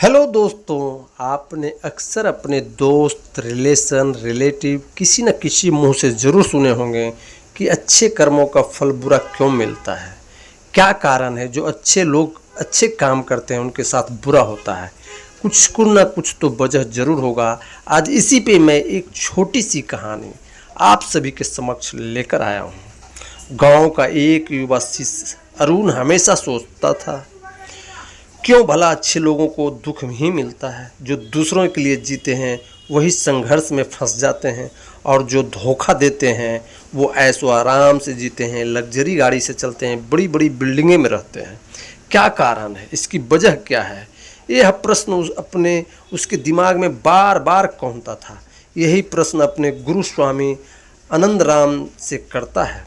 Hello दोस्तों, आपने अक्सर अपने दोस्त, रिलेटिव किसी न किसी मुंह से ज़रूर सुने होंगे कि अच्छे कर्मों का फल बुरा क्यों मिलता है। क्या कारण है जो अच्छे लोग अच्छे काम करते हैं उनके साथ बुरा होता है। कुछ ना कुछ तो वजह ज़रूर होगा। आज इसी पे मैं एक छोटी सी कहानी आप सभी के समक्ष लेकर आया हूँ। गांव का एक युवा शिष्य अरुण हमेशा सोचता था, क्यों भला अच्छे लोगों को दुख ही मिलता है। जो दूसरों के लिए जीते हैं वही संघर्ष में फंस जाते हैं, और जो धोखा देते हैं वो ऐशो आराम से जीते हैं, लग्जरी गाड़ी से चलते हैं, बड़ी बड़ी बिल्डिंगें में रहते हैं। क्या कारण है, इसकी वजह क्या है? यह प्रश्न उसके दिमाग में बार बार घूमता था। यही प्रश्न अपने गुरु स्वामी आनंद राम से करता है।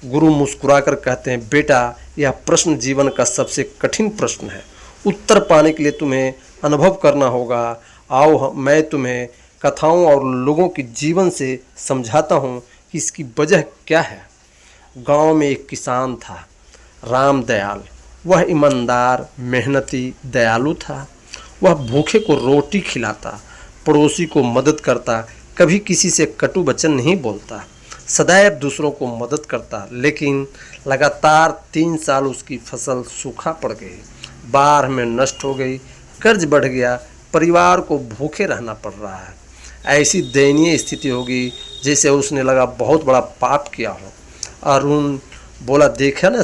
गुरु मुस्कुराकर कहते हैं, बेटा, यह प्रश्न जीवन का सबसे कठिन प्रश्न है। उत्तर पाने के लिए तुम्हें अनुभव करना होगा। आओ मैं तुम्हें कथाओं और लोगों के जीवन से समझाता हूँ कि इसकी वजह क्या है। गांव में एक किसान था, राम दयाल। वह ईमानदार, मेहनती, दयालु था। वह भूखे को रोटी खिलाता, पड़ोसी को मदद करता, कभी किसी से कटु वचन नहीं बोलता, सदैव दूसरों को मदद करता। लेकिन लगातार 3 साल उसकी फसल सूखा पड़ गई, बाढ़ में नष्ट हो गई, कर्ज बढ़ गया, परिवार को भूखे रहना पड़ रहा है। ऐसी दयनीय स्थिति होगी जैसे उसने लगा बहुत बड़ा पाप किया हो। अरुण बोला, देखा ना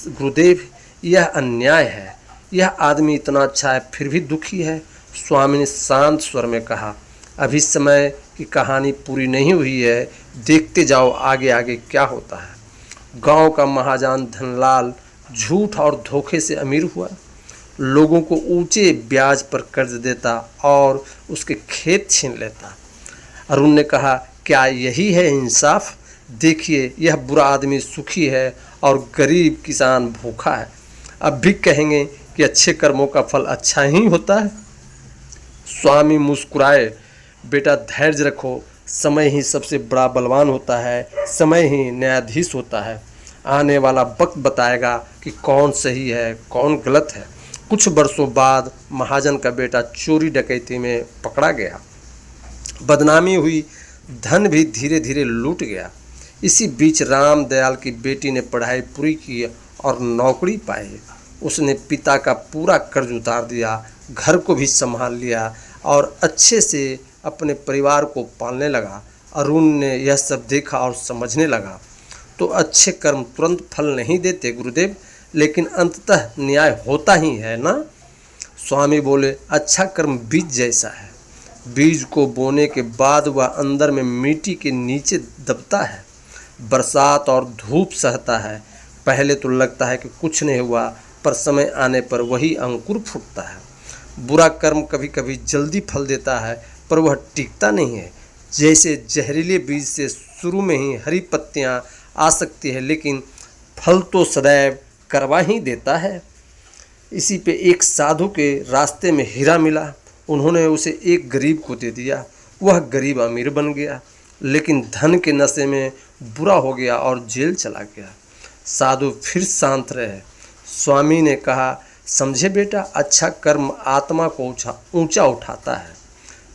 गुरुदेव, यह अन्याय है। यह आदमी इतना अच्छा है फिर भी दुखी है। स्वामी ने शांत स्वर में कहा, अभी समय की कहानी पूरी नहीं हुई है, देखते जाओ आगे आगे क्या होता है। गांव का महाजन धनलाल झूठ और धोखे से अमीर हुआ, लोगों को ऊंचे ब्याज पर कर्ज देता और उसके खेत छीन लेता। अरुण ने कहा, क्या यही है इंसाफ? देखिए, यह बुरा आदमी सुखी है और गरीब किसान भूखा है। अब भी कहेंगे कि अच्छे कर्मों का फल अच्छा ही होता है। स्वामी मुस्कुराए, बेटा धैर्य रखो, समय ही सबसे बड़ा बलवान होता है, समय ही न्यायाधीश होता है। आने वाला वक्त बताएगा कि कौन सही है कौन गलत है। कुछ वर्षों बाद महाजन का बेटा चोरी डकैती में पकड़ा गया, बदनामी हुई, धन भी धीरे धीरे लूट गया। इसी बीच राम दयाल की बेटी ने पढ़ाई पूरी की और नौकरी पाई। उसने पिता का पूरा कर्ज उतार दिया, घर को भी संभाल लिया और अच्छे से अपने परिवार को पालने लगा। अरुण ने यह सब देखा और समझने लगा, तो अच्छे कर्म तुरंत फल नहीं देते गुरुदेव, लेकिन अंततः न्याय होता ही है ना। स्वामी बोले, अच्छा कर्म बीज जैसा है। बीज को बोने के बाद वह अंदर में मिट्टी के नीचे दबता है, बरसात और धूप सहता है। पहले तो लगता है कि कुछ नहीं हुआ, पर समय आने पर वही अंकुर फूटता है। बुरा कर्म कभी कभी जल्दी फल देता है, पर वह टिकता नहीं है। जैसे जहरीले बीज से शुरू में ही हरी पत्तियां आ सकती है, लेकिन फल तो सदैव करवा ही देता है। इसी पे एक साधु के रास्ते में हीरा मिला। उन्होंने उसे एक गरीब को दे दिया। वह गरीब अमीर बन गया, लेकिन धन के नशे में बुरा हो गया और जेल चला गया। साधु फिर शांत रहे। स्वामी ने कहा, समझे बेटा, अच्छा कर्म आत्मा को ऊंचा उठाता है।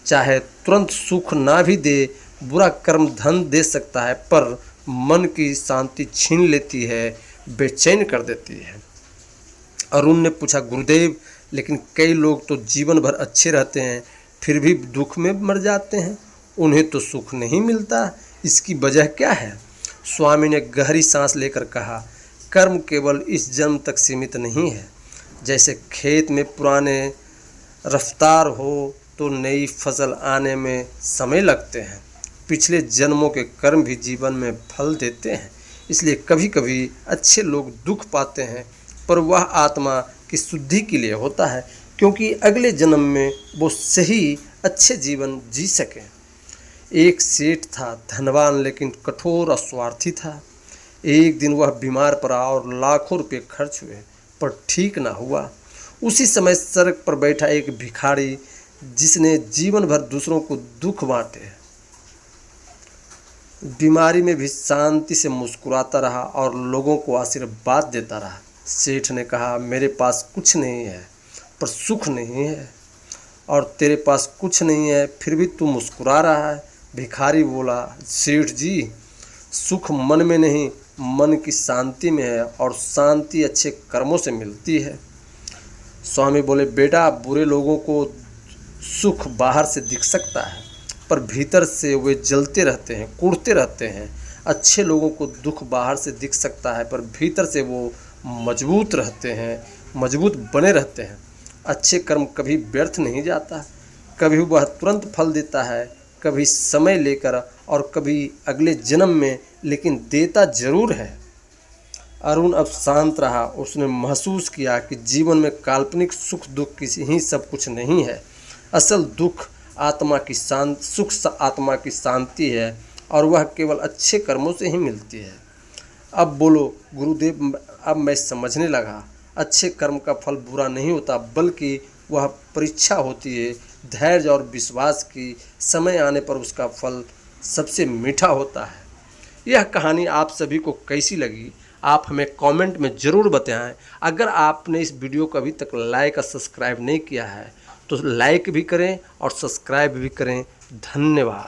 चाहे तुरंत सुख ना भी दे, बुरा कर्म धन दे सकता है, पर मन की शांति छीन लेती है, बेचैन कर देती है। अरुण ने पूछा, गुरुदेव, लेकिन कई लोग तो जीवन भर अच्छे रहते हैं फिर भी दुख में मर जाते हैं, उन्हें तो सुख नहीं मिलता, इसकी वजह क्या है? स्वामी ने गहरी सांस लेकर कहा, कर्म केवल इस जन्म तक सीमित नहीं है। जैसे खेत में पुराने रफ्तार हो तो नई फसल आने में समय लगते हैं, पिछले जन्मों के कर्म भी जीवन में फल देते हैं। इसलिए कभी कभी अच्छे लोग दुख पाते हैं, पर वह आत्मा की शुद्धि के लिए होता है, क्योंकि अगले जन्म में वो सही अच्छे जीवन जी सके। एक सेठ था, धनवान लेकिन कठोर और स्वार्थी था। एक दिन वह बीमार पड़ा और लाखों रुपए खर्च हुए, पर ठीक ना हुआ। उसी समय सड़क पर बैठा एक भिखारी, जिसने जीवन भर दूसरों को दुख बांटे, बीमारी में भी शांति से मुस्कुराता रहा और लोगों को आशीर्वाद देता रहा। सेठ ने कहा, मेरे पास कुछ नहीं है, पर सुख नहीं है। और तेरे पास कुछ नहीं है फिर भी तू मुस्कुरा रहा है। भिखारी बोला, सेठ जी, सुख मन में नहीं मन की शांति में है और शांति अच्छे कर्मों से मिलती है। स्वामी बोले, बेटा, बुरे लोगों को सुख बाहर से दिख सकता है पर भीतर से वे जलते रहते हैं, कुढ़ते रहते हैं। अच्छे लोगों को दुख बाहर से दिख सकता है पर भीतर से वो मजबूत रहते हैं, मजबूत बने रहते हैं। अच्छे कर्म कभी व्यर्थ नहीं जाता, कभी वह तुरंत फल देता है, कभी समय लेकर और कभी अगले जन्म में, लेकिन देता जरूर है। अरुण अब शांत रहा। उसने महसूस किया कि जीवन में काल्पनिक सुख दुख किसी ही सब कुछ नहीं है। असल दुख आत्मा की सुख आत्मा की शांति है और वह केवल अच्छे कर्मों से ही मिलती है। अब बोलो गुरुदेव, अब मैं समझने लगा। अच्छे कर्म का फल बुरा नहीं होता बल्कि वह परीक्षा होती है धैर्य और विश्वास की। समय आने पर उसका फल सबसे मीठा होता है। यह कहानी आप सभी को कैसी लगी आप हमें कमेंट में ज़रूर बताएं। अगर आपने इस वीडियो को अभी तक लाइक और सब्सक्राइब नहीं किया है तो लाइक भी करें और सब्सक्राइब भी करें। धन्यवाद।